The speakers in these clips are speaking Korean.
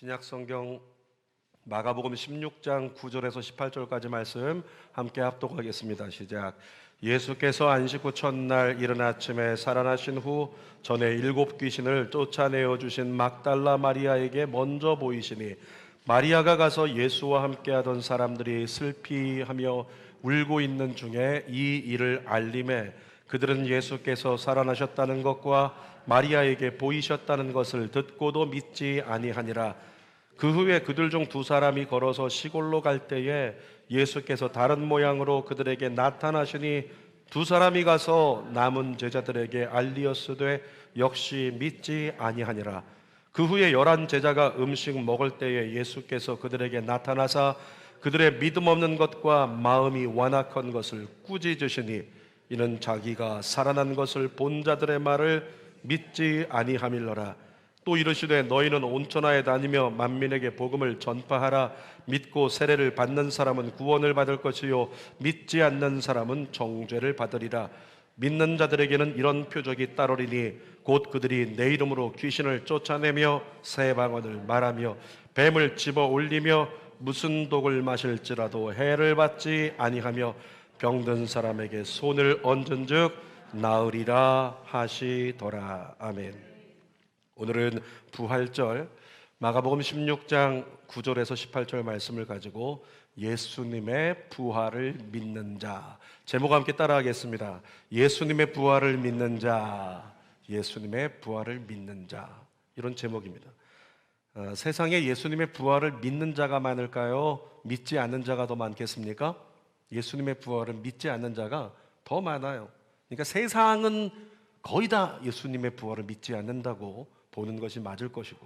신약 성경 마가복음 16장 9절에서 18절까지 말씀 함께 합독하겠습니다. 시작. 예수께서 안식 후 첫날 이른 아침에 살아나신 후 전에 7 귀신을 쫓아내어 주신 막달라 마리아에게 먼저 보이시니 마리아가 가서 예수와 함께하던 사람들이 슬피하며 울고 있는 중에 이 일을 알림해 그들은 예수께서 살아나셨다는 것과 마리아에게 보이셨다는 것을 듣고도 믿지 아니하니라. 그 후에 그들 중 2 사람이 걸어서 시골로 갈 때에 예수께서 다른 모양으로 그들에게 나타나시니 2 사람이 가서 남은 제자들에게 알리었으되 역시 믿지 아니하니라. 그 후에 11 제자가 음식 먹을 때에 예수께서 그들에게 나타나사 그들의 믿음 없는 것과 마음이 완악한 것을 꾸짖으시니 이는 자기가 살아난 것을 본 자들의 말을 믿지 아니함일러라. 또 이르시되 너희는 온천하에 다니며 만민에게 복음을 전파하라. 믿고 세례를 받는 사람은 구원을 받을 것이요 믿지 않는 사람은 정죄를 받으리라. 믿는 자들에게는 이런 표적이 따르리니 곧 그들이 내 이름으로 귀신을 쫓아내며 새 방언을 말하며 뱀을 집어 올리며 무슨 독을 마실지라도 해를 받지 아니하며 병든 사람에게 손을 얹은즉 나으리라 하시더라. 아멘. 오늘은 부활절 마가복음 16장 9절에서 18절 말씀을 가지고 예수님의 부활을 믿는 자, 제목 함께 따라하겠습니다. 예수님의 부활을 믿는 자, 예수님의 부활을 믿는 자, 이런 제목입니다. 세상에 예수님의 부활을 믿는 자가 많을까요? 믿지 않는 자가 더 많겠습니까? 예수님의 부활을 믿지 않는 자가 더 많아요. 그러니까 세상은 거의 다 예수님의 부활을 믿지 않는다고 보는 것이 맞을 것이고,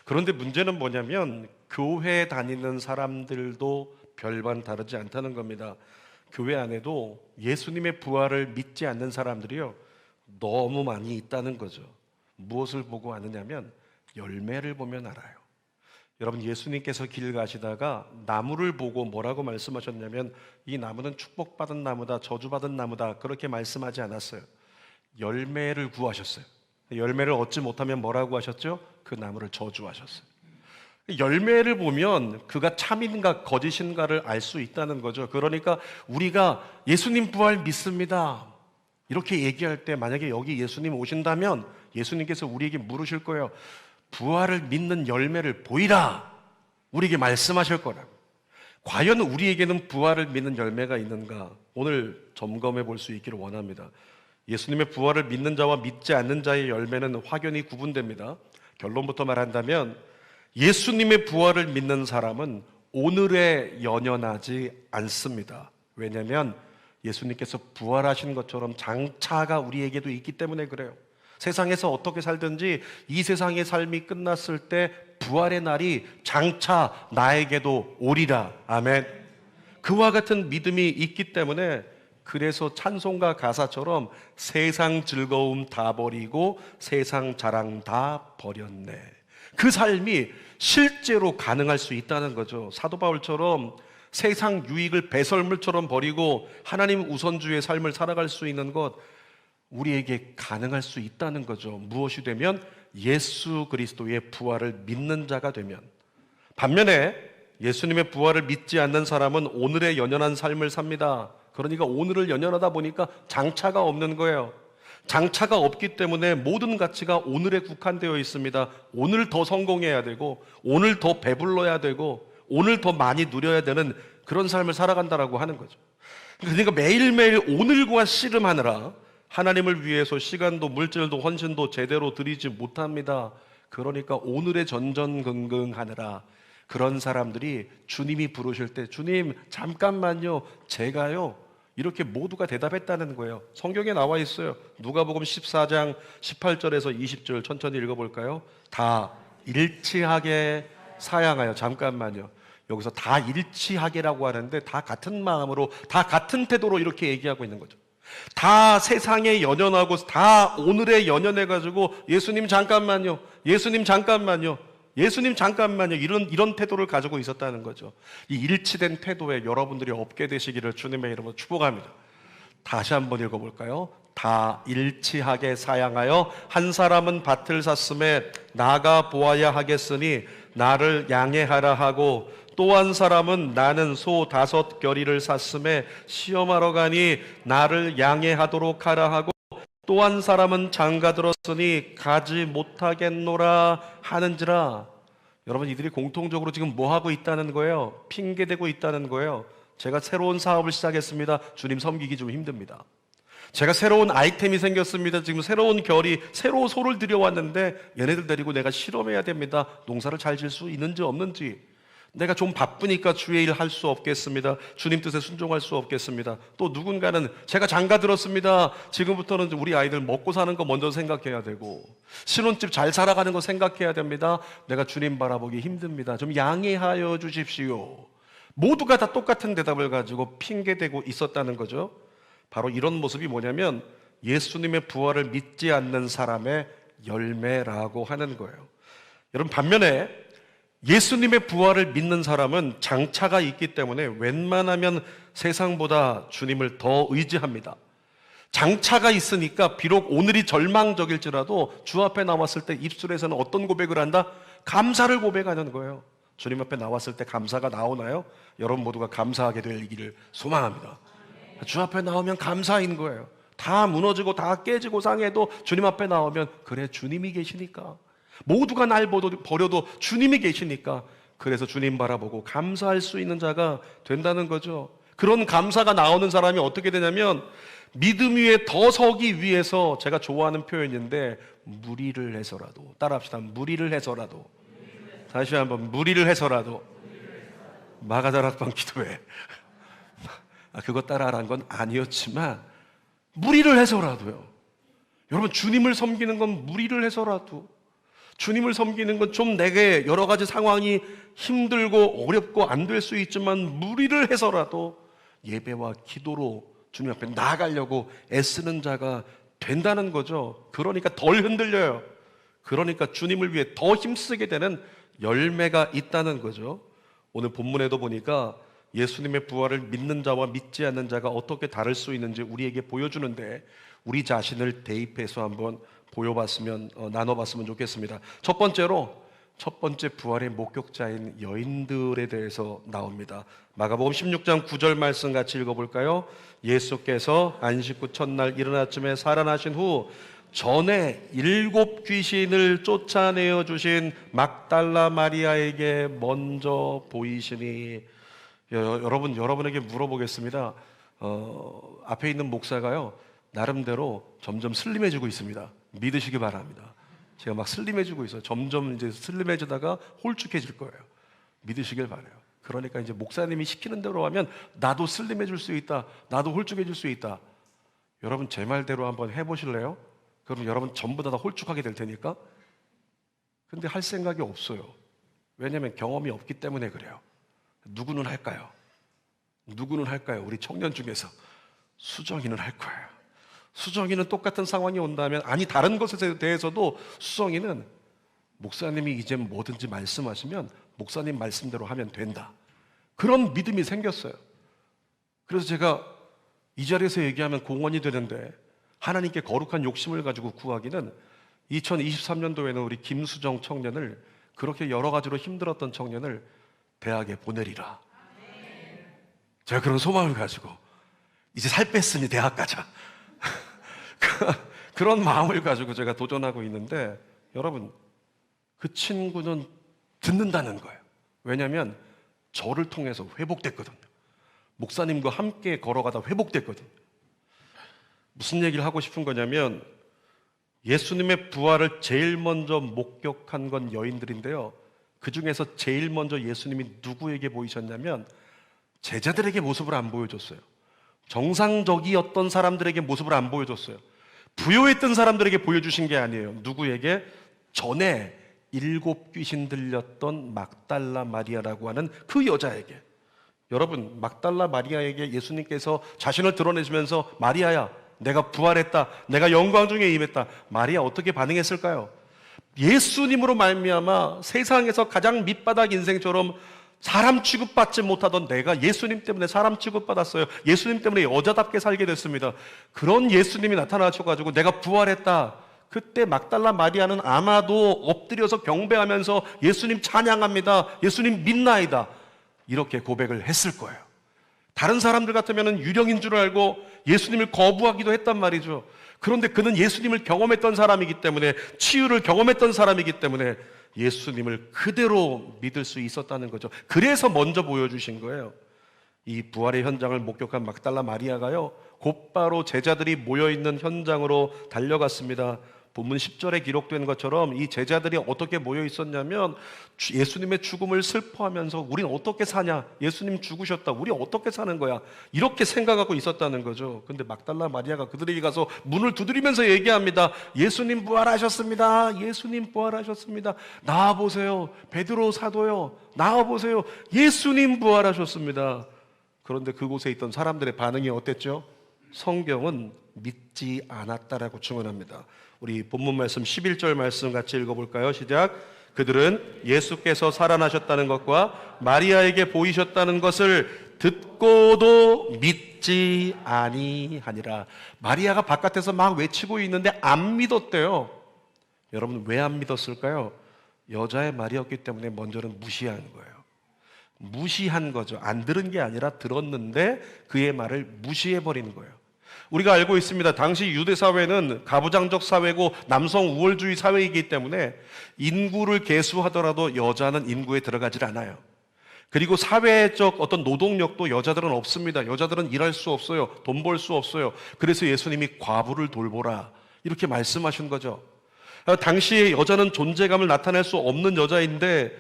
그런데 문제는 뭐냐면 교회 다니는 사람들도 별반 다르지 않다는 겁니다. 교회 안에도 예수님의 부활을 믿지 않는 사람들이요 너무 많이 있다는 거죠. 무엇을 보고 아느냐면 열매를 보면 알아요. 여러분, 예수님께서 길 가시다가 나무를 보고 뭐라고 말씀하셨냐면 이 나무는 축복받은 나무다, 저주받은 나무다, 그렇게 말씀하지 않았어요. 열매를 구하셨어요. 열매를 얻지 못하면 뭐라고 하셨죠? 그 나무를 저주하셨어요. 열매를 보면 그가 참인가 거짓인가를 알 수 있다는 거죠. 그러니까 우리가 예수님 부활 믿습니다 이렇게 얘기할 때 만약에 여기 예수님 오신다면 예수님께서 우리에게 물으실 거예요. 부활을 믿는 열매를 보이라, 우리에게 말씀하실 거라고. 과연 우리에게는 부활을 믿는 열매가 있는가? 오늘 점검해 볼 수 있기를 원합니다. 예수님의 부활을 믿는 자와 믿지 않는 자의 열매는 확연히 구분됩니다. 결론부터 말한다면 예수님의 부활을 믿는 사람은 오늘에 연연하지 않습니다. 왜냐하면 예수님께서 부활하신 것처럼 장차가 우리에게도 있기 때문에 그래요. 세상에서 어떻게 살든지 이 세상의 삶이 끝났을 때 부활의 날이 장차 나에게도 오리라. 아멘. 그와 같은 믿음이 있기 때문에 그래서 찬송가 가사처럼 세상 즐거움 다 버리고 세상 자랑 다 버렸네, 그 삶이 실제로 가능할 수 있다는 거죠. 사도 바울처럼 세상 유익을 배설물처럼 버리고 하나님 우선주의 삶을 살아갈 수 있는 것 우리에게 가능할 수 있다는 거죠. 무엇이 되면? 예수 그리스도의 부활을 믿는 자가 되면. 반면에 예수님의 부활을 믿지 않는 사람은 오늘에 연연한 삶을 삽니다. 그러니까 오늘을 연연하다 보니까 장차가 없는 거예요. 장차가 없기 때문에 모든 가치가 오늘에 국한되어 있습니다. 오늘 더 성공해야 되고 오늘 더 배불러야 되고 오늘 더 많이 누려야 되는 그런 삶을 살아간다라고 하는 거죠. 그러니까 매일매일 오늘과 씨름하느라 하나님을 위해서 시간도 물질도 헌신도 제대로 드리지 못합니다. 그러니까 오늘에 전전긍긍하느라 그런 사람들이 주님이 부르실 때 주님 잠깐만요, 제가요, 이렇게 모두가 대답했다는 거예요. 성경에 나와 있어요. 누가복음 14장 18절에서 20절 천천히 읽어볼까요? 다 일치하게 사양하여. 잠깐만요, 여기서 다 일치하게라고 하는데 다 같은 마음으로 다 같은 태도로 이렇게 얘기하고 있는 거죠. 다 세상에 연연하고 다 오늘에 연연해가지고 예수님 잠깐만요, 예수님 잠깐만요, 예수님 잠깐만요, 이런 태도를 가지고 있었다는 거죠. 이 일치된 태도에 여러분들이 없게 되시기를 주님의 이름으로 축복합니다. 다시 한번 읽어볼까요? 다 일치하게 사양하여 한 사람은 밭을 샀음에 나가 보아야 하겠으니 나를 양해하라 하고 또 한 사람은 나는 소 5 겨리를 샀음에 시험하러 가니 나를 양해하도록 하라 하고 또 한 사람은 장가 들었으니 가지 못하겠노라 하는지라. 여러분, 이들이 공통적으로 지금 뭐 하고 있다는 거예요? 핑계대고 있다는 거예요. 제가 새로운 사업을 시작했습니다. 주님 섬기기 좀 힘듭니다. 제가 새로운 아이템이 생겼습니다. 지금 새로운 결이, 새로운 소를 들여왔는데 얘네들 데리고 내가 실험해야 됩니다. 농사를 잘 질 수 있는지 없는지. 내가 좀 바쁘니까 주의 일 할 수 없겠습니다. 주님 뜻에 순종할 수 없겠습니다. 또 누군가는 제가 장가 들었습니다. 지금부터는 우리 아이들 먹고 사는 거 먼저 생각해야 되고 신혼집 잘 살아가는 거 생각해야 됩니다. 내가 주님 바라보기 힘듭니다. 좀 양해하여 주십시오. 모두가 다 똑같은 대답을 가지고 핑계대고 있었다는 거죠. 바로 이런 모습이 뭐냐면 예수님의 부활을 믿지 않는 사람의 열매라고 하는 거예요. 여러분, 반면에 예수님의 부활을 믿는 사람은 장차가 있기 때문에 웬만하면 세상보다 주님을 더 의지합니다. 장차가 있으니까 비록 오늘이 절망적일지라도 주 앞에 나왔을 때 입술에서는 어떤 고백을 한다? 감사를 고백하는 거예요. 주님 앞에 나왔을 때 감사가 나오나요? 여러분 모두가 감사하게 되기를 소망합니다. 주 앞에 나오면 감사인 거예요. 다 무너지고 다 깨지고 상해도 주님 앞에 나오면 그래, 주님이 계시니까. 모두가 날 버려도 주님이 계시니까. 그래서 주님 바라보고 감사할 수 있는 자가 된다는 거죠. 그런 감사가 나오는 사람이 어떻게 되냐면 믿음 위에 더 서기 위해서, 제가 좋아하는 표현인데 무리를 해서라도, 따라합시다. 무리를 해서라도. 다시 한번, 무리를 해서라도. 마가다락방 기도회. 그거 따라하라는 건 아니었지만 무리를 해서라도요. 여러분, 주님을 섬기는 건 무리를 해서라도, 주님을 섬기는 건 좀 내게 여러 가지 상황이 힘들고 어렵고 안 될 수 있지만 무리를 해서라도 예배와 기도로 주님 앞에 나아가려고 애쓰는 자가 된다는 거죠. 그러니까 덜 흔들려요. 그러니까 주님을 위해 더 힘쓰게 되는 열매가 있다는 거죠. 오늘 본문에도 보니까 예수님의 부활을 믿는 자와 믿지 않는 자가 어떻게 다를 수 있는지 우리에게 보여주는데, 우리 자신을 대입해서 한번 나눠봤으면 좋겠습니다. 첫 번째 부활의 목격자인 여인들에 대해서 나옵니다. 마가복음 16장 9절 말씀 같이 읽어볼까요? 예수께서 안식 후 첫날 이른 아침에 살아나신 후 전에 7 귀신을 쫓아내어 주신 막달라 마리아에게 먼저 보이시니. 여러분에게 물어보겠습니다. 앞에 있는 목사가요, 나름대로 점점 슬림해지고 있습니다. 믿으시기 바랍니다. 제가 막 슬림해지고 있어요. 점점 이제 슬림해지다가 홀쭉해질 거예요. 믿으시길 바라요. 그러니까 이제 목사님이 시키는 대로 하면 나도 슬림해질 수 있다, 나도 홀쭉해질 수 있다. 여러분 제 말대로 한번 해보실래요? 그럼 여러분 전부 다 홀쭉하게 될 테니까. 근데 할 생각이 없어요. 왜냐하면 경험이 없기 때문에 그래요. 누구는 할까요? 우리 청년 중에서 수정이는 할 거예요. 수정이는 똑같은 상황이 온다면, 아니 다른 것에 대해서도 수정이는 목사님이 이제 뭐든지 말씀하시면 목사님 말씀대로 하면 된다. 그런 믿음이 생겼어요. 그래서 제가 이 자리에서 얘기하면 공언이 되는데, 하나님께 거룩한 욕심을 가지고 구하기는 2023년도에는 우리 김수정 청년을, 그렇게 여러 가지로 힘들었던 청년을 대학에 보내리라. 제가 그런 소망을 가지고 이제 살 뺐으니 대학 가자. 그런 마음을 가지고 제가 도전하고 있는데, 여러분 그 친구는 듣는다는 거예요. 왜냐하면 저를 통해서 회복됐거든요. 목사님과 함께 걸어가다 회복됐거든요. 무슨 얘기를 하고 싶은 거냐면, 예수님의 부활을 제일 먼저 목격한 건 여인들인데요, 그 중에서 제일 먼저 예수님이 누구에게 보이셨냐면 제자들에게 모습을 안 보여줬어요. 정상적이었던 사람들에게 모습을 안 보여줬어요. 부요했던 사람들에게 보여주신 게 아니에요. 누구에게? 전에 7 귀신 들렸던 막달라 마리아라고 하는 그 여자에게. 여러분, 막달라 마리아에게 예수님께서 자신을 드러내시면서 마리아야, 내가 부활했다, 내가 영광 중에 임했다. 마리아 어떻게 반응했을까요? 예수님으로 말미암아 세상에서 가장 밑바닥 인생처럼 사람 취급받지 못하던 내가 예수님 때문에 사람 취급받았어요. 예수님 때문에 여자답게 살게 됐습니다. 그런 예수님이 나타나셔가지고 내가 부활했다, 그때 막달라 마리아는 아마도 엎드려서 경배하면서 예수님 찬양합니다, 예수님 믿나이다, 이렇게 고백을 했을 거예요. 다른 사람들 같으면 유령인 줄 알고 예수님을 거부하기도 했단 말이죠. 그런데 그는 예수님을 경험했던 사람이기 때문에, 치유를 경험했던 사람이기 때문에 예수님을 그대로 믿을 수 있었다는 거죠. 그래서 먼저 보여주신 거예요. 이 부활의 현장을 목격한 막달라 마리아가요, 곧바로 제자들이 모여있는 현장으로 달려갔습니다. 본문 10절에 기록된 것처럼 이 제자들이 어떻게 모여 있었냐면, 예수님의 죽음을 슬퍼하면서 우린 어떻게 사냐, 예수님 죽으셨다, 우리 어떻게 사는 거야, 이렇게 생각하고 있었다는 거죠. 근데 막달라 마리아가 그들에게 가서 문을 두드리면서 얘기합니다. 예수님 부활하셨습니다, 예수님 부활하셨습니다, 나와보세요. 베드로 사도요, 나와보세요, 예수님 부활하셨습니다. 그런데 그곳에 있던 사람들의 반응이 어땠죠? 성경은 믿지 않았다라고 증언합니다. 우리 본문 말씀 11절 말씀 같이 읽어볼까요? 시작. 그들은 예수께서 살아나셨다는 것과 마리아에게 보이셨다는 것을 듣고도 믿지 아니하니라. 마리아가 바깥에서 막 외치고 있는데 안 믿었대요. 여러분, 왜 안 믿었을까요? 여자의 말이었기 때문에 먼저는 무시한 거예요. 무시한 거죠. 안 들은 게 아니라 들었는데 그의 말을 무시해버리는 거예요. 우리가 알고 있습니다. 당시 유대 사회는 가부장적 사회고 남성 우월주의 사회이기 때문에 인구를 계수하더라도 여자는 인구에 들어가질 않아요. 그리고 사회적 어떤 노동력도 여자들은 없습니다. 여자들은 일할 수 없어요. 돈 벌 수 없어요. 그래서 예수님이 과부를 돌보라, 이렇게 말씀하신 거죠. 당시에 여자는 존재감을 나타낼 수 없는 여자인데,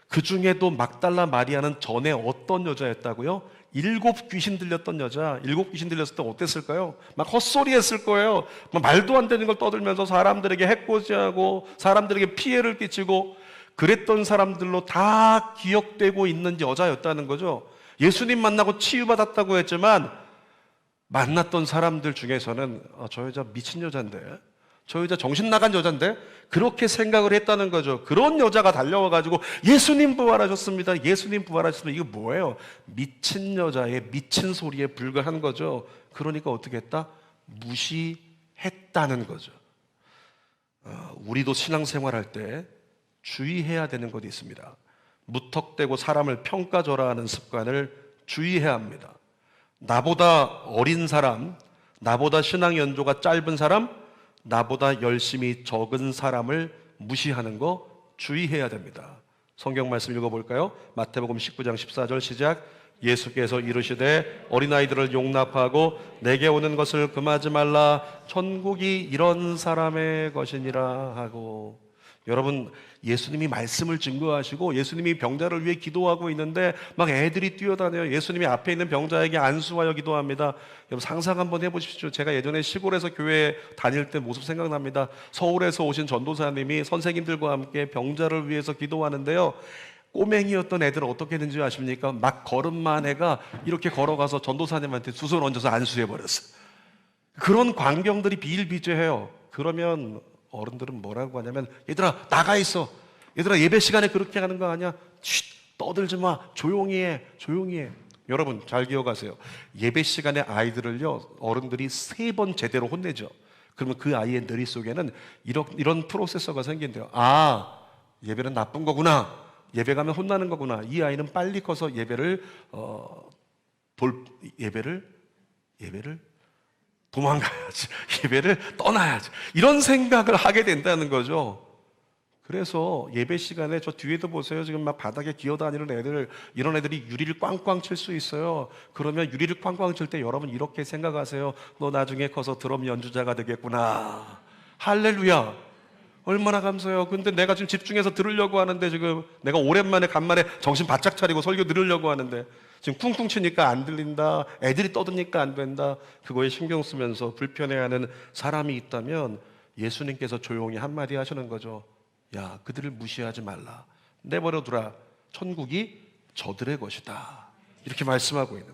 그 중에도 막달라 마리아는 전에 어떤 여자였다고요? 7 귀신 들렸던 여자. 7 귀신 들렸을 때 어땠을까요? 막 헛소리 했을 거예요. 막 말도 안 되는 걸 떠들면서 사람들에게 해코지하고 사람들에게 피해를 끼치고 그랬던 사람들로 다 기억되고 있는 여자였다는 거죠. 예수님 만나고 치유받았다고 했지만 만났던 사람들 중에서는 저 여자 미친 여잔데, 저 여자 정신 나간 여잔데, 그렇게 생각을 했다는 거죠. 그런 여자가 달려와가지고 예수님 부활하셨습니다, 예수님 부활하셨습니다, 이거 뭐예요? 미친 여자의 미친 소리에 불과한 거죠. 그러니까 어떻게 했다? 무시했다는 거죠. 우리도 신앙생활할 때 주의해야 되는 것이 있습니다. 무턱대고 사람을 평가절하하는 습관을 주의해야 합니다. 나보다 어린 사람, 나보다 신앙 연조가 짧은 사람, 나보다 열심히 적은 사람을 무시하는 거 주의해야 됩니다. 성경 말씀 읽어볼까요? 마태복음 19장 14절 시작. 예수께서 이르시되 어린아이들을 용납하고 내게 오는 것을 금하지 말라, 천국이 이런 사람의 것이니라 하고. 여러분, 예수님이 말씀을 증거하시고 예수님이 병자를 위해 기도하고 있는데 막 애들이 뛰어다녀요. 예수님이 앞에 있는 병자에게 안수하여 기도합니다. 여러분, 상상 한번 해보십시오. 제가 예전에 시골에서 교회 다닐 때 모습 생각납니다. 서울에서 오신 전도사님이 선생님들과 함께 병자를 위해서 기도하는데요, 꼬맹이였던 애들은 어떻게 했는지 아십니까? 막 걸음만 해가 이렇게 걸어가서 전도사님한테 두 손 얹어서 안수해버렸어요. 그런 광경들이 비일비재해요. 그러면 어른들은 뭐라고 하냐면, 얘들아 나가 있어, 얘들아 예배 시간에 그렇게 하는 거 아니야, 떠들지 마, 조용히 해, 조용히 해. 여러분 잘 기억하세요. 예배 시간에 아이들을요, 어른들이 3번 제대로 혼내죠. 그러면 그 아이의 뇌리 속에는 이런 프로세서가 생긴대요. 아, 예배는 나쁜 거구나, 예배 가면 혼나는 거구나, 이 아이는 빨리 커서 예배를 도망가야지, 예배를 떠나야지, 이런 생각을 하게 된다는 거죠. 그래서 예배 시간에 저 뒤에도 보세요. 지금 막 바닥에 기어다니는 애들, 이런 애들이 유리를 꽝꽝 칠 수 있어요. 그러면 유리를 꽝꽝 칠 때 여러분 이렇게 생각하세요. 너 나중에 커서 드럼 연주자가 되겠구나. 할렐루야, 얼마나 감사해요. 근데 내가 지금 집중해서 들으려고 하는데, 지금 내가 오랜만에 간만에 정신 바짝 차리고 설교 들으려고 하는데 지금 쿵쿵 치니까 안 들린다, 애들이 떠드니까 안 된다, 그거에 신경 쓰면서 불편해하는 사람이 있다면 예수님께서 조용히 한마디 하시는 거죠. 야, 그들을 무시하지 말라, 내버려 두라, 천국이 저들의 것이다, 이렇게 말씀하고 있는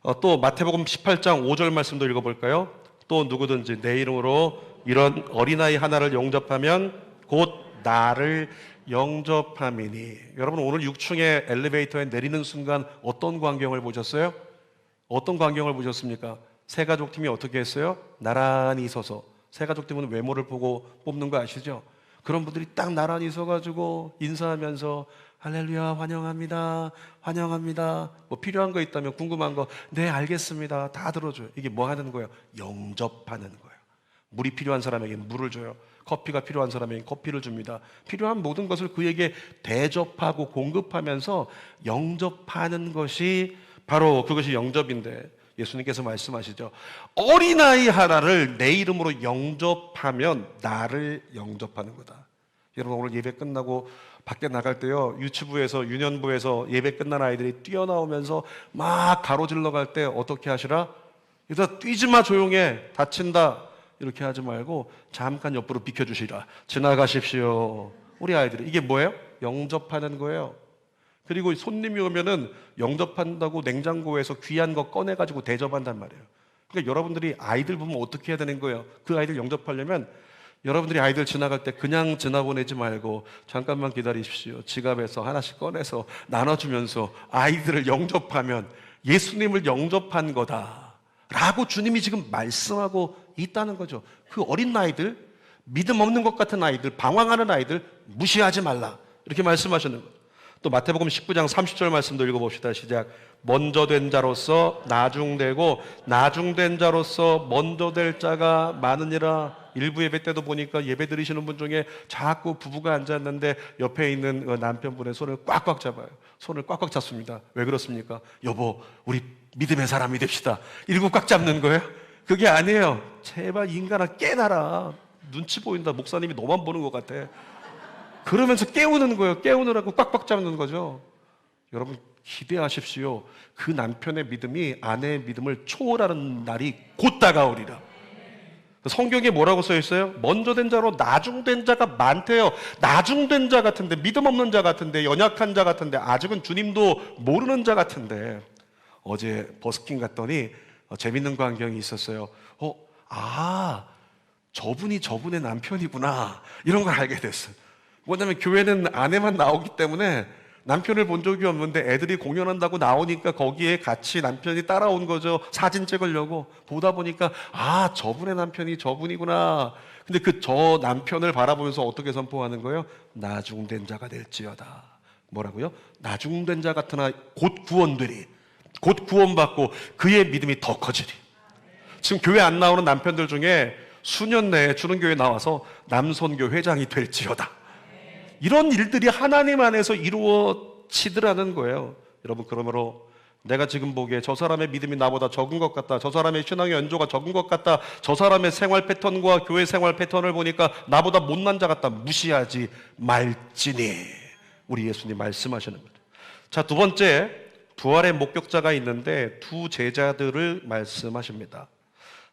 거예요. 또 마태복음 18장 5절 말씀도 읽어볼까요? 또 누구든지 내 이름으로 이런 어린아이 하나를 영접하면 곧 나를 영접함이니. 여러분, 오늘 6층에 엘리베이터에 내리는 순간 어떤 광경을 보셨어요? 어떤 광경을 보셨습니까? 세 가족팀이 어떻게 했어요? 나란히 서서 새가족 때문에 외모를 보고 뽑는 거 아시죠? 그런 분들이 딱 나란히 서가지고 인사하면서 할렐루야 환영합니다 환영합니다, 뭐 필요한 거 있다면 궁금한 거 네 알겠습니다 다 들어줘요. 이게 뭐 하는 거예요? 영접하는 거예요. 물이 필요한 사람에게 물을 줘요. 커피가 필요한 사람에게 커피를 줍니다. 필요한 모든 것을 그에게 대접하고 공급하면서 영접하는 것이 바로 그것이 영접인데, 예수님께서 말씀하시죠. 어린아이 하나를 내 이름으로 영접하면 나를 영접하는 거다. 여러분, 오늘 예배 끝나고 밖에 나갈 때요, 유치부에서 유년부에서 예배 끝난 아이들이 뛰어나오면서 막 가로질러 갈 때 어떻게 하시라? 얘들아 뛰지 마, 조용해, 다친다, 이렇게 하지 말고 잠깐 옆으로 비켜주시라, 지나가십시오. 우리 아이들이 이게 뭐예요? 영접하는 거예요. 그리고 손님이 오면은 영접한다고 냉장고에서 귀한 거 꺼내가지고 대접한단 말이에요. 그러니까 여러분들이 아이들 보면 어떻게 해야 되는 거예요? 그 아이들 영접하려면 여러분들이 아이들 지나갈 때 그냥 지나보내지 말고 잠깐만 기다리십시오. 지갑에서 하나씩 꺼내서 나눠주면서 아이들을 영접하면 예수님을 영접한 거다 라고 주님이 지금 말씀하고 있다는 거죠. 그 어린 아이들, 믿음 없는 것 같은 아이들, 방황하는 아이들 무시하지 말라, 이렇게 말씀하시는 거예요. 또 마태복음 19장 30절 말씀도 읽어봅시다. 시작. 먼저 된 자로서 나중되고 나중된 자로서 먼저 될 자가 많으니라. 일부 예배 때도 보니까 예배 드리시는 분 중에 자꾸 부부가 앉았는데 옆에 있는 남편분의 손을 꽉꽉 잡아요. 손을 꽉꽉 잡습니다. 왜 그렇습니까? 여보, 우리 믿음의 사람이 됩시다, 이러고 꽉 잡는 거예요? 그게 아니에요. 제발 인간아 깨나라, 눈치 보인다, 목사님이 너만 보는 것 같아, 그러면서 깨우는 거예요. 깨우느라고 꽉꽉 잡는 거죠. 여러분 기대하십시오. 그 남편의 믿음이 아내의 믿음을 초월하는 날이 곧 다가오리라. 성경에 뭐라고 써 있어요? 먼저 된 자로 나중된 자가 많대요. 나중된 자 같은데, 믿음 없는 자 같은데, 연약한 자 같은데, 아직은 주님도 모르는 자 같은데, 어제 버스킹 갔더니 재밌는 광경이 있었어요. 저분이 저분의 남편이구나, 이런 걸 알게 됐어요. 뭐냐면 교회는 아내만 나오기 때문에 남편을 본 적이 없는데 애들이 공연한다고 나오니까 거기에 같이 남편이 따라온 거죠. 사진 찍으려고. 보다 보니까 저분의 남편이 저분이구나. 근데 그 저 남편을 바라보면서 어떻게 선포하는 거예요? 나중된 자가 될지어다. 뭐라고요? 나중된 자 같으나 곧 구원되리. 곧 구원받고 그의 믿음이 더 커지리. 지금 교회 안 나오는 남편들 중에 수년 내에 주는 교회 나와서 남선교 회장이 될지어다. 이런 일들이 하나님 안에서 이루어지더라는 거예요. 여러분, 그러므로 내가 지금 보기에 저 사람의 믿음이 나보다 적은 것 같다, 저 사람의 신앙의 연조가 적은 것 같다, 저 사람의 생활 패턴과 교회 생활 패턴을 보니까 나보다 못난 자 같다, 무시하지 말지니. 우리 예수님 말씀하시는 거예요. 자, 두 번째, 부활의 목격자가 있는데 두 제자들을 말씀하십니다.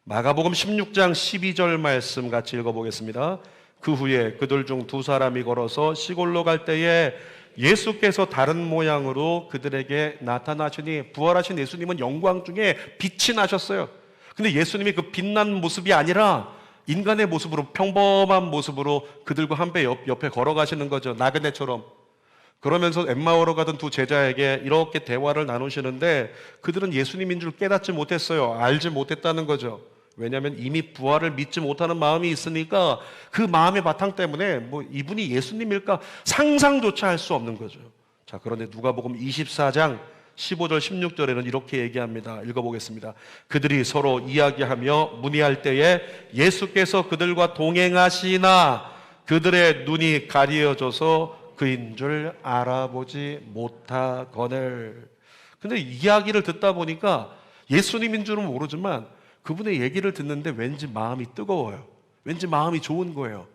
마가복음 16장 12절 말씀 같이 읽어보겠습니다. 그 후에 그들 중 두 사람이 걸어서 시골로 갈 때에 예수께서 다른 모양으로 그들에게 나타나시니, 부활하신 예수님은 영광 중에 빛이 나셨어요. 근데 예수님이 그 빛난 모습이 아니라 인간의 모습으로, 평범한 모습으로 그들과 함께 옆에 걸어가시는 거죠. 나그네처럼. 그러면서 엠마오로 가던 두 제자에게 이렇게 대화를 나누시는데 그들은 예수님인 줄 깨닫지 못했어요. 알지 못했다는 거죠. 왜냐하면 이미 부활을 믿지 못하는 마음이 있으니까 그 마음의 바탕 때문에 이분이 예수님일까 상상조차 할 수 없는 거죠. 자, 그런데 누가복음 24장 15절 16절에는 이렇게 얘기합니다. 읽어보겠습니다. 그들이 서로 이야기하며 문의할 때에 예수께서 그들과 동행하시나 그들의 눈이 가리어져서 그인 줄 알아보지 못하거늘. 근데 이야기를 듣다 보니까 예수님인 줄은 모르지만 그분의 얘기를 듣는데 왠지 마음이 뜨거워요. 왠지 마음이 좋은 거예요.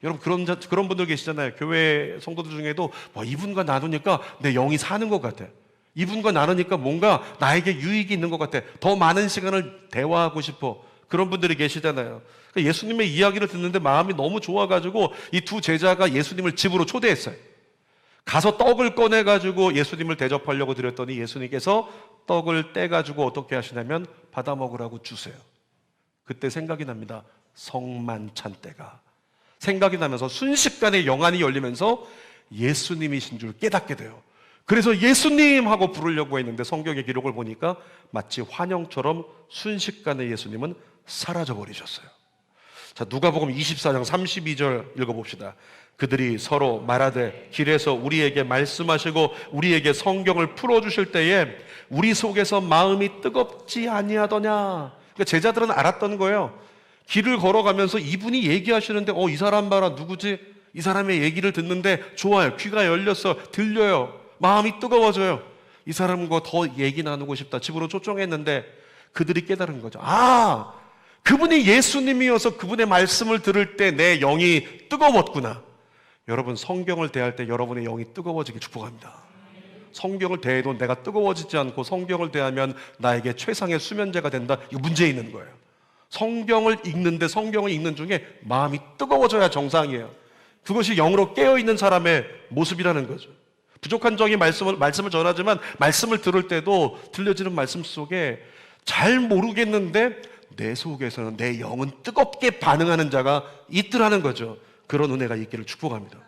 여러분, 그런 분들 계시잖아요. 교회 성도들 중에도 이분과 나누니까 내 영이 사는 것 같아. 이분과 나누니까 뭔가 나에게 유익이 있는 것 같아. 더 많은 시간을 대화하고 싶어. 그런 분들이 계시잖아요. 그러니까 예수님의 이야기를 듣는데 마음이 너무 좋아가지고 이 두 제자가 예수님을 집으로 초대했어요. 가서 떡을 꺼내가지고 예수님을 대접하려고 드렸더니 예수님께서 떡을 떼가지고 어떻게 하시냐면 받아 먹으라고 주세요. 그때 생각이 납니다. 성만찬 때가 생각이 나면서 순식간에 영안이 열리면서 예수님이신 줄 깨닫게 돼요. 그래서 예수님 하고 부르려고 했는데 성경의 기록을 보니까 마치 환영처럼 순식간에 예수님은 사라져 버리셨어요. 자, 누가복음 24장 32절 읽어봅시다. 그들이 서로 말하되 길에서 우리에게 말씀하시고 우리에게 성경을 풀어주실 때에 우리 속에서 마음이 뜨겁지 아니하더냐. 그러니까 제자들은 알았던 거예요. 길을 걸어가면서 이분이 얘기하시는데 이 사람 봐라, 누구지? 이 사람의 얘기를 듣는데 좋아요. 귀가 열렸어. 들려요. 마음이 뜨거워져요. 이 사람과 더 얘기 나누고 싶다. 집으로 초청했는데 그들이 깨달은 거죠. 아, 그분이 예수님이어서 그분의 말씀을 들을 때 내 영이 뜨거웠구나. 여러분, 성경을 대할 때 여러분의 영이 뜨거워지길 축복합니다. 성경을 대해도 내가 뜨거워지지 않고 성경을 대하면 나에게 최상의 수면제가 된다. 이거 문제 있는 거예요. 성경을 읽는데 성경을 읽는 중에 마음이 뜨거워져야 정상이에요. 그것이 영으로 깨어있는 사람의 모습이라는 거죠. 부족한 적이 말씀을 전하지만 말씀을 들을 때도 들려지는 말씀 속에 잘 모르겠는데 내 속에서는 내 영은 뜨겁게 반응하는 자가 있더라는 거죠. 그런 은혜가 있기를 축복합니다.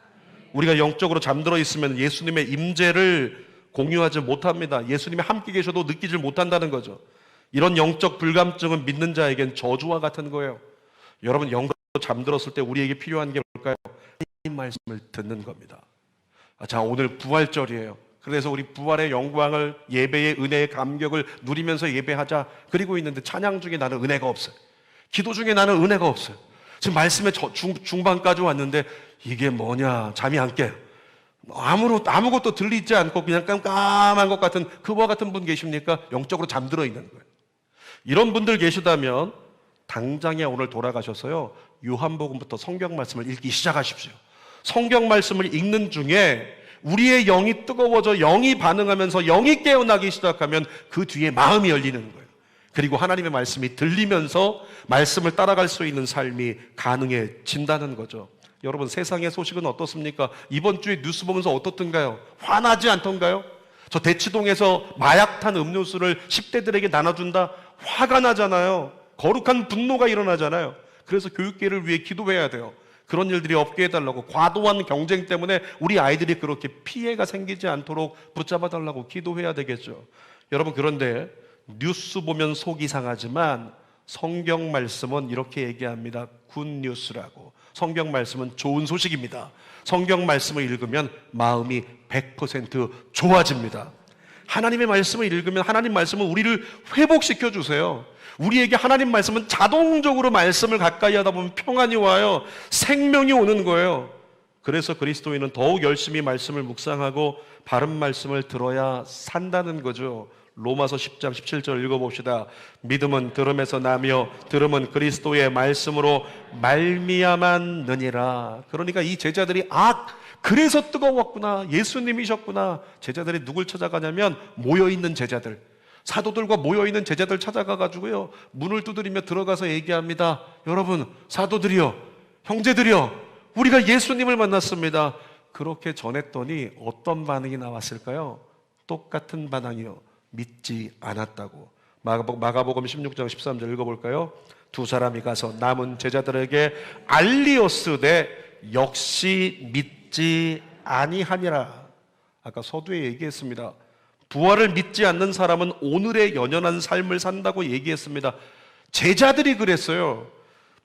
우리가 영적으로 잠들어 있으면 예수님의 임재를 공유하지 못합니다. 예수님이 함께 계셔도 느끼질 못한다는 거죠. 이런 영적 불감증은 믿는 자에겐 저주와 같은 거예요. 여러분, 영적으로 잠들었을 때 우리에게 필요한 게 뭘까요? 하나님 말씀을 듣는 겁니다. 자, 오늘 부활절이에요. 그래서 우리 부활의 영광을, 예배의 은혜의 감격을 누리면서 예배하자 그리고 있는데 찬양 중에 나는 은혜가 없어요. 기도 중에 나는 은혜가 없어요. 지금 말씀의 중반까지 왔는데 이게 뭐냐, 잠이 안 깨요. 아무것도 들리지 않고 그냥 깜깜한 것 같은 그와 같은 분 계십니까? 영적으로 잠들어 있는 거예요. 이런 분들 계시다면 당장에 오늘 돌아가셔서요, 요한복음부터 성경 말씀을 읽기 시작하십시오. 성경 말씀을 읽는 중에 우리의 영이 뜨거워져 영이 반응하면서 영이 깨어나기 시작하면 그 뒤에 마음이 열리는 거예요. 그리고 하나님의 말씀이 들리면서 말씀을 따라갈 수 있는 삶이 가능해진다는 거죠. 여러분, 세상의 소식은 어떻습니까? 이번 주에 뉴스 보면서 어떻던가요? 화나지 않던가요? 저 대치동에서 마약탄 음료수를 10대들에게 나눠준다? 화가 나잖아요. 거룩한 분노가 일어나잖아요. 그래서 교육계를 위해 기도해야 돼요. 그런 일들이 없게 해달라고, 과도한 경쟁 때문에 우리 아이들이 그렇게 피해가 생기지 않도록 붙잡아달라고 기도해야 되겠죠. 여러분, 그런데 뉴스 보면 속이 상하지만 성경 말씀은 이렇게 얘기합니다. 굿뉴스라고. 성경 말씀은 좋은 소식입니다. 성경 말씀을 읽으면 마음이 100% 좋아집니다. 하나님의 말씀을 읽으면 하나님 말씀은 우리를 회복시켜 주세요. 우리에게 하나님 말씀은 자동적으로 말씀을 가까이 하다 보면 평안이 와요. 생명이 오는 거예요. 그래서 그리스도인은 더욱 열심히 말씀을 묵상하고 바른 말씀을 들어야 산다는 거죠. 로마서 10장 17절 읽어봅시다. 믿음은 들음에서 나며 들음은 그리스도의 말씀으로 말미암았느니라. 그러니까 이 제자들이 그래서 뜨거웠구나, 예수님이셨구나. 제자들이 누굴 찾아가냐면 모여있는 제자들, 사도들과 모여있는 제자들 찾아가가지고요, 문을 두드리며 들어가서 얘기합니다. 여러분, 사도들이요, 형제들이요, 우리가 예수님을 만났습니다. 그렇게 전했더니 어떤 반응이 나왔을까요? 똑같은 반응이요, 믿지 않았다고. 마가복음 16장 13절 읽어볼까요? 두 사람이 가서 남은 제자들에게 알리었으되 역시 믿지 아니하니라. 아까 서두에 얘기했습니다. 부활을 믿지 않는 사람은 오늘의 연연한 삶을 산다고 얘기했습니다. 제자들이 그랬어요.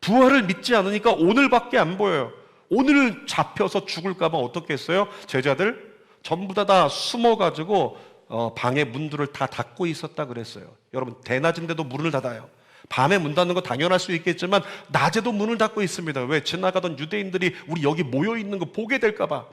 부활을 믿지 않으니까 오늘밖에 안 보여요. 오늘 잡혀서 죽을까 봐 어떻게 했어요? 제자들 전부 다 숨어가지고 방의 문들을 다 닫고 있었다 그랬어요. 여러분, 대낮인데도 문을 닫아요. 밤에 문 닫는 거 당연할 수 있겠지만 낮에도 문을 닫고 있습니다. 왜? 지나가던 유대인들이 우리 여기 모여있는 거 보게 될까 봐.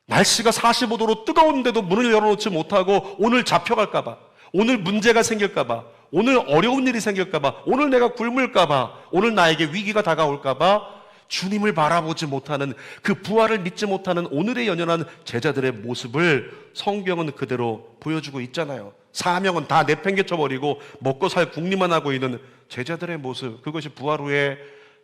날씨가 45도로 뜨거운데도 문을 열어놓지 못하고 오늘 잡혀갈까 봐, 오늘 문제가 생길까 봐, 오늘 어려운 일이 생길까 봐, 오늘 내가 굶을까 봐, 오늘 나에게 위기가 다가올까 봐 주님을 바라보지 못하는, 그 부활을 믿지 못하는 오늘의 연연한 제자들의 모습을 성경은 그대로 보여주고 있잖아요. 사명은 다 내팽개쳐버리고 먹고 살 궁리만 하고 있는 제자들의 모습, 그것이 부활 후에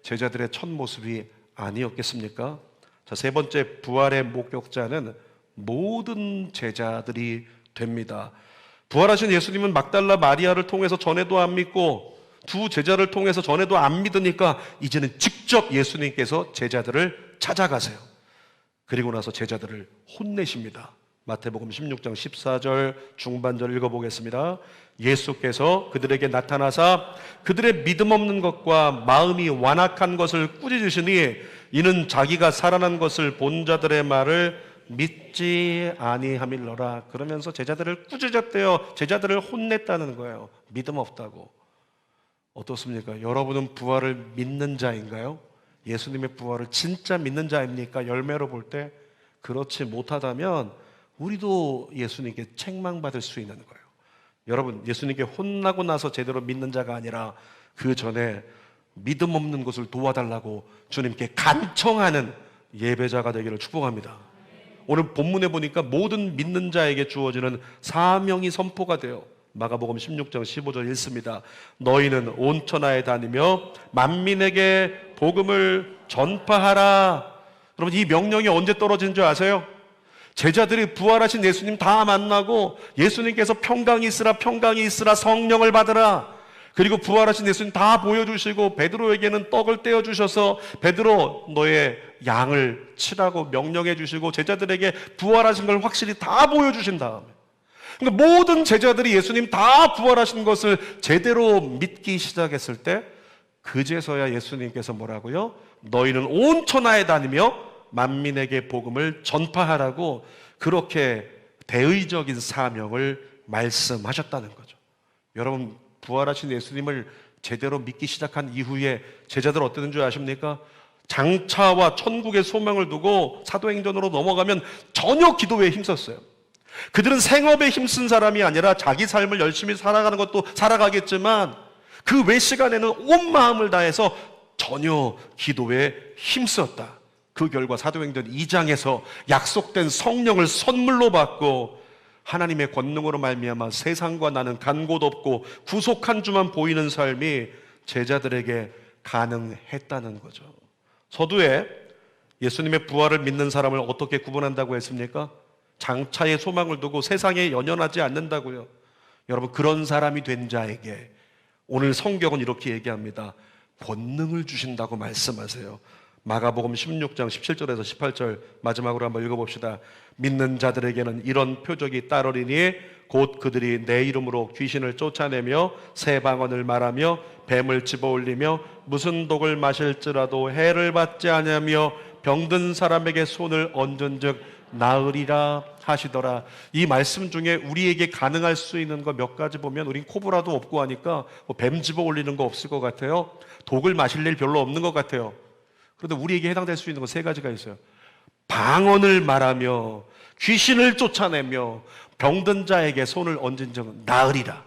제자들의 첫 모습이 아니었겠습니까? 자, 세 번째, 부활의 목격자는 모든 제자들이 됩니다. 부활하신 예수님은 막달라 마리아를 통해서 전에도 안 믿고 두 제자를 통해서 전에도 안 믿으니까 이제는 직접 예수님께서 제자들을 찾아가세요. 그리고 나서 제자들을 혼내십니다. 마태복음 16장 14절 중반절 읽어보겠습니다. 예수께서 그들에게 나타나사 그들의 믿음 없는 것과 마음이 완악한 것을 꾸짖으시니 이는 자기가 살아난 것을 본 자들의 말을 믿지 아니함일러라. 그러면서 제자들을 꾸짖었대요. 제자들을 혼냈다는 거예요. 믿음 없다고. 어떻습니까? 여러분은 부활을 믿는 자인가요? 예수님의 부활을 진짜 믿는 자입니까? 열매로 볼 때 그렇지 못하다면 우리도 예수님께 책망받을 수 있는 거예요. 여러분, 예수님께 혼나고 나서 제대로 믿는 자가 아니라 그 전에 믿음 없는 것을 도와달라고 주님께 간청하는 예배자가 되기를 축복합니다. 오늘 본문에 보니까 모든 믿는 자에게 주어지는 사명이 선포가 돼요. 마가복음 16장 15절 읽습니다. 너희는 온 천하에 다니며 만민에게 복음을 전파하라. 여러분, 이 명령이 언제 떨어진 줄 아세요? 제자들이 부활하신 예수님 다 만나고 예수님께서 평강이 있으라 성령을 받으라. 그리고 부활하신 예수님 다 보여주시고 베드로에게는 떡을 떼어주셔서 베드로 너의 양을 치라고 명령해 주시고 제자들에게 부활하신 걸 확실히 다 보여주신 다음에, 그러니까 모든 제자들이 예수님 다 부활하신 것을 제대로 믿기 시작했을 때 그제서야 예수님께서 뭐라고요? 너희는 온 천하에 다니며 만민에게 복음을 전파하라고 그렇게 대의적인 사명을 말씀하셨다는 거죠. 여러분, 부활하신 예수님을 제대로 믿기 시작한 이후에 제자들 어땠는 줄 아십니까? 장차와 천국의 소망을 두고 사도행전으로 넘어가면 전혀 기도에 힘썼어요. 그들은 생업에 힘쓴 사람이 아니라 자기 삶을 열심히 살아가는 것도 살아가겠지만 그 외 시간에는 온 마음을 다해서 전혀 기도에 힘썼다. 그 결과 사도행전 2장에서 약속된 성령을 선물로 받고 하나님의 권능으로 말미암아 세상과 나는 간 곳 없고 구속한 주만 보이는 삶이 제자들에게 가능했다는 거죠. 서두에 예수님의 부활을 믿는 사람을 어떻게 구분한다고 했습니까? 장차의 소망을 두고 세상에 연연하지 않는다고요. 여러분, 그런 사람이 된 자에게 오늘 성경은 이렇게 얘기합니다. 권능을 주신다고 말씀하세요. 마가복음 16장 17절에서 18절 마지막으로 한번 읽어봅시다. 믿는 자들에게는 이런 표적이 따르리니 곧 그들이 내 이름으로 귀신을 쫓아내며 새 방언을 말하며 뱀을 집어올리며 무슨 독을 마실지라도 해를 받지 아니하며 병든 사람에게 손을 얹은즉 나으리라 하시더라. 이 말씀 중에 우리에게 가능할 수 있는 거 몇 가지 보면 우린 코브라도 없고 하니까 뱀 집어올리는 거 없을 것 같아요. 독을 마실 일 별로 없는 것 같아요. 그런데 우리에게 해당될 수 있는 거 세 가지가 있어요. 방언을 말하며 귀신을 쫓아내며 병든 자에게 손을 얹은 적은 나으리라.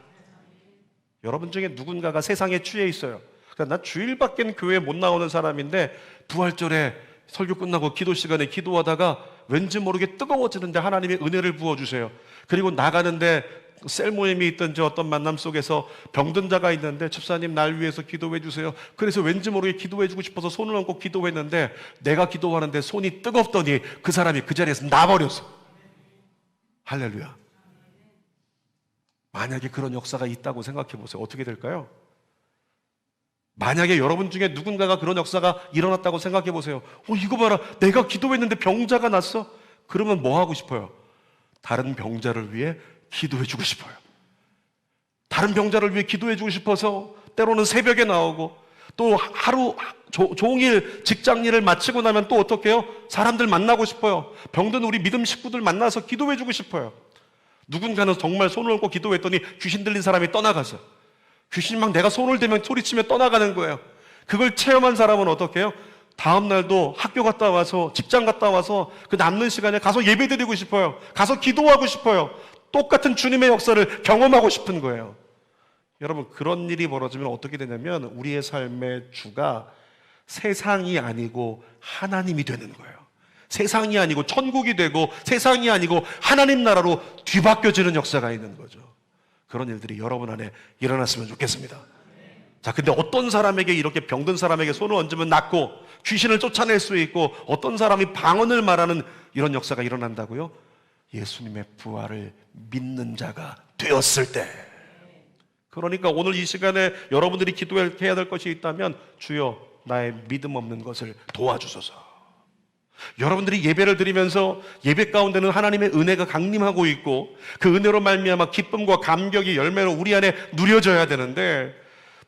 여러분 중에 누군가가 세상에 취해 있어요. 그러니까 나 주일밖엔 교회에 못 나오는 사람인데 부활절에 설교 끝나고 기도 시간에 기도하다가 왠지 모르게 뜨거워지는데 하나님의 은혜를 부어주세요. 그리고 나가는데 셀 모임이 있든지 어떤 만남 속에서 병든 자가 있는데 집사님 날 위해서 기도해 주세요. 그래서 왠지 모르게 기도해 주고 싶어서 손을 얹고 기도했는데 내가 기도하는데 손이 뜨겁더니 그 사람이 그 자리에서 나버렸어. 할렐루야. 만약에 그런 역사가 있다고 생각해 보세요. 어떻게 될까요? 만약에 여러분 중에 누군가가 그런 역사가 일어났다고 생각해 보세요. 이거 봐라, 내가 기도했는데 병자가 났어? 그러면 뭐 하고 싶어요? 다른 병자를 위해 기도해 주고 싶어요. 다른 병자를 위해 기도해 주고 싶어서 때로는 새벽에 나오고 또 하루 종일 직장 일을 마치고 나면 또 어떻게 해요? 사람들 만나고 싶어요. 병든 우리 믿음 식구들 만나서 기도해 주고 싶어요. 누군가는 정말 손을 얹고 기도했더니 귀신 들린 사람이 떠나가서 귀신 막 내가 손을 대면 소리치며 떠나가는 거예요. 그걸 체험한 사람은 어떻게 해요? 다음 날도 학교 갔다 와서 직장 갔다 와서 그 남는 시간에 가서 예배드리고 싶어요. 가서 기도하고 싶어요. 똑같은 주님의 역사를 경험하고 싶은 거예요. 여러분, 그런 일이 벌어지면 어떻게 되냐면 우리의 삶의 주가 세상이 아니고 하나님이 되는 거예요. 세상이 아니고 천국이 되고 세상이 아니고 하나님 나라로 뒤바뀌어지는 역사가 있는 거죠. 그런 일들이 여러분 안에 일어났으면 좋겠습니다. 자, 근데 어떤 사람에게 이렇게 병든 사람에게 손을 얹으면 낫고 귀신을 쫓아낼 수 있고 어떤 사람이 방언을 말하는 이런 역사가 일어난다고요? 예수님의 부활을 믿는 자가 되었을 때. 그러니까 오늘 이 시간에 여러분들이 기도해야 될 것이 있다면 주여 나의 믿음 없는 것을 도와주소서. 여러분들이 예배를 드리면서 예배 가운데는 하나님의 은혜가 강림하고 있고 그 은혜로 말미암아 기쁨과 감격이 열매로 우리 안에 누려져야 되는데,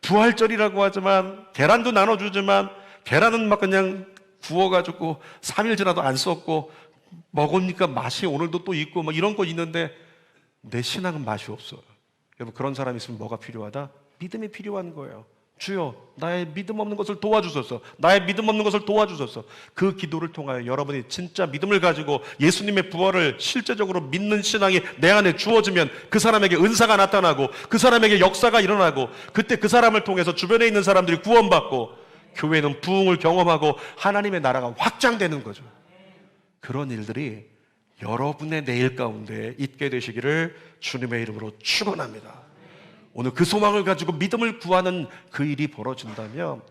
부활절이라고 하지만 계란도 나눠주지만 계란은 막 그냥 구워가지고 3일 지나도 안 썼고 먹으니까 맛이 오늘도 또 있고 막 이런 거 있는데 내 신앙은 맛이 없어요. 여러분, 그런 사람이 있으면 뭐가 필요하다? 믿음이 필요한 거예요. 주여, 나의 믿음 없는 것을 도와주소서. 나의 믿음 없는 것을 도와주소서. 그 기도를 통하여 여러분이 진짜 믿음을 가지고 예수님의 부활을 실제적으로 믿는 신앙이 내 안에 주어지면 그 사람에게 은사가 나타나고 그 사람에게 역사가 일어나고 그때 그 사람을 통해서 주변에 있는 사람들이 구원받고 교회는 부흥을 경험하고 하나님의 나라가 확장되는 거죠. 그런 일들이 여러분의 내일 가운데 있게 되시기를 주님의 이름으로 축원합니다. 오늘 그 소망을 가지고 믿음을 구하는 그 일이 벌어진다면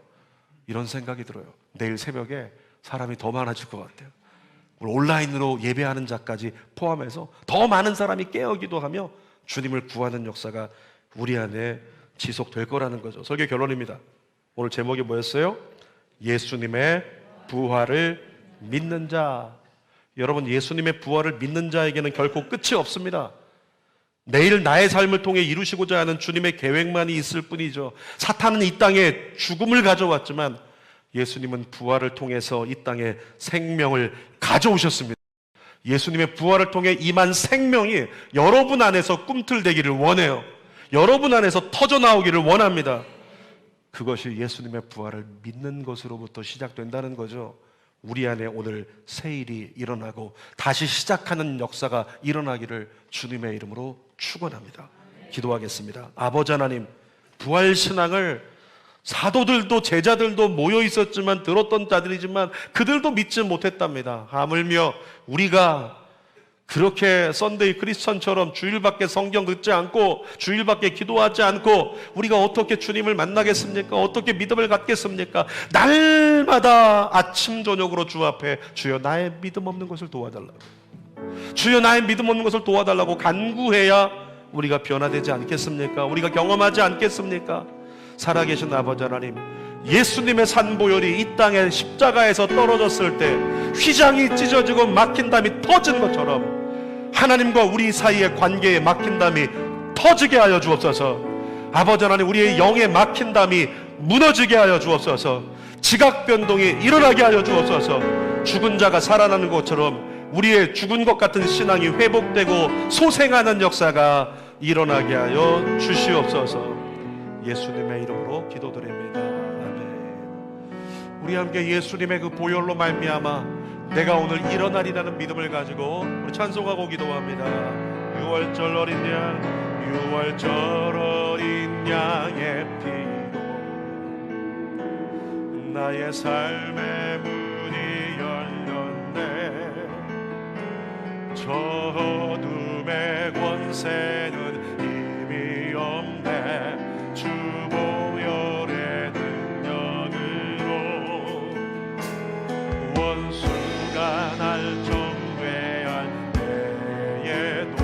이런 생각이 들어요. 내일 새벽에 사람이 더 많아질 것 같아요. 온라인으로 예배하는 자까지 포함해서 더 많은 사람이 깨어 기도하며 주님을 구하는 역사가 우리 안에 지속될 거라는 거죠. 설교 결론입니다. 오늘 제목이 뭐였어요? 예수님의 부활을 믿는 자. 여러분, 예수님의 부활을 믿는 자에게는 결코 끝이 없습니다. 내일 나의 삶을 통해 이루시고자 하는 주님의 계획만이 있을 뿐이죠. 사탄은 이 땅에 죽음을 가져왔지만 예수님은 부활을 통해서 이 땅에 생명을 가져오셨습니다. 예수님의 부활을 통해 임한 생명이 여러분 안에서 꿈틀대기를 원해요. 여러분 안에서 터져나오기를 원합니다. 그것이 예수님의 부활을 믿는 것으로부터 시작된다는 거죠. 우리 안에 오늘 새 일이 일어나고 다시 시작하는 역사가 일어나기를 주님의 이름으로 축원합니다. 기도하겠습니다. 아버지 하나님, 부활신앙을 사도들도 제자들도 모여 있었지만 들었던 자들이지만 그들도 믿지 못했답니다. 하물며 우리가 그렇게 썬데이 크리스천처럼 주일밖에 성경 듣지 않고 주일밖에 기도하지 않고 우리가 어떻게 주님을 만나겠습니까? 어떻게 믿음을 갖겠습니까? 날마다 아침 저녁으로 주 앞에 주여 나의 믿음 없는 것을 도와달라고, 주여 나의 믿음 없는 것을 도와달라고 간구해야 우리가 변화되지 않겠습니까? 우리가 경험하지 않겠습니까? 살아계신 아버지 하나님, 예수님의 산보혈이 이 땅에 십자가에서 떨어졌을 때 휘장이 찢어지고 막힌 담이 터진 것처럼 하나님과 우리 사이의 관계에 막힌 담이 터지게 하여 주옵소서. 아버지 하나님, 우리의 영에 막힌 담이 무너지게 하여 주옵소서. 지각 변동이 일어나게 하여 주옵소서. 죽은 자가 살아나는 것처럼 우리의 죽은 것 같은 신앙이 회복되고 소생하는 역사가 일어나게 하여 주시옵소서. 예수님의 이름으로 기도드립니다. 아멘. 우리 함께 예수님의 그 보혈로 말미암아 내가 오늘 일어나리라는 믿음을 가지고 우리 찬송하고 기도합니다. 6월절 어린 양, 6월절 어린 양의 피로 나의 삶의 문이 열렸네. 저 어둠의 권세는 이미 없네. 주 보혈의 능력으로 원수가 날 정죄할 때에도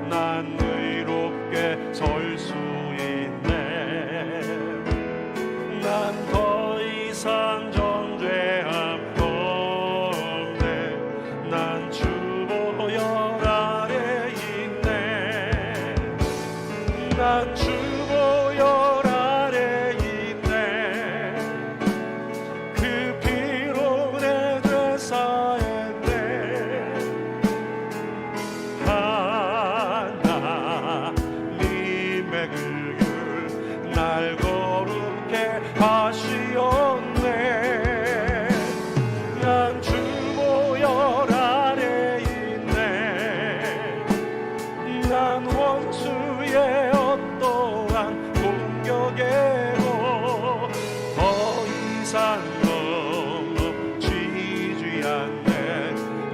난 의롭게 설 수 있네. 난 더 이상 정죄함 없네. 난 주 보혈 아래 있네. 난 주 보혈 아래 있네. 그 피로 내 죄 사했네. 하나님의 그 길 날 거룩해 하시었네. 난 주 보혈 아래 있네. 난 원수의 어떠한 공격에도 더 이상 넘어지지 않네.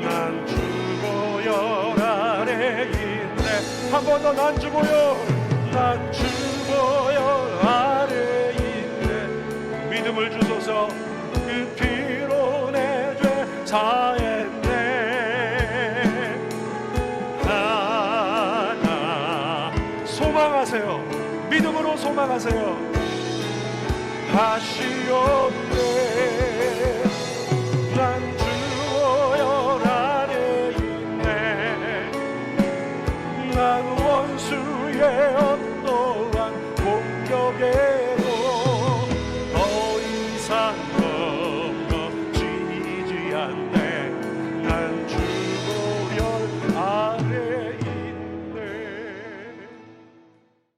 난 주 보혈 아래 있네. 한 번 더 난 주 보혈, 난 주 보혈 아래 있네. 믿음을 주소서. 그 피로 내 죄 사했네. 하나 소망하세요. 믿음으로 소망하세요. 하시옵네. 난 주 되어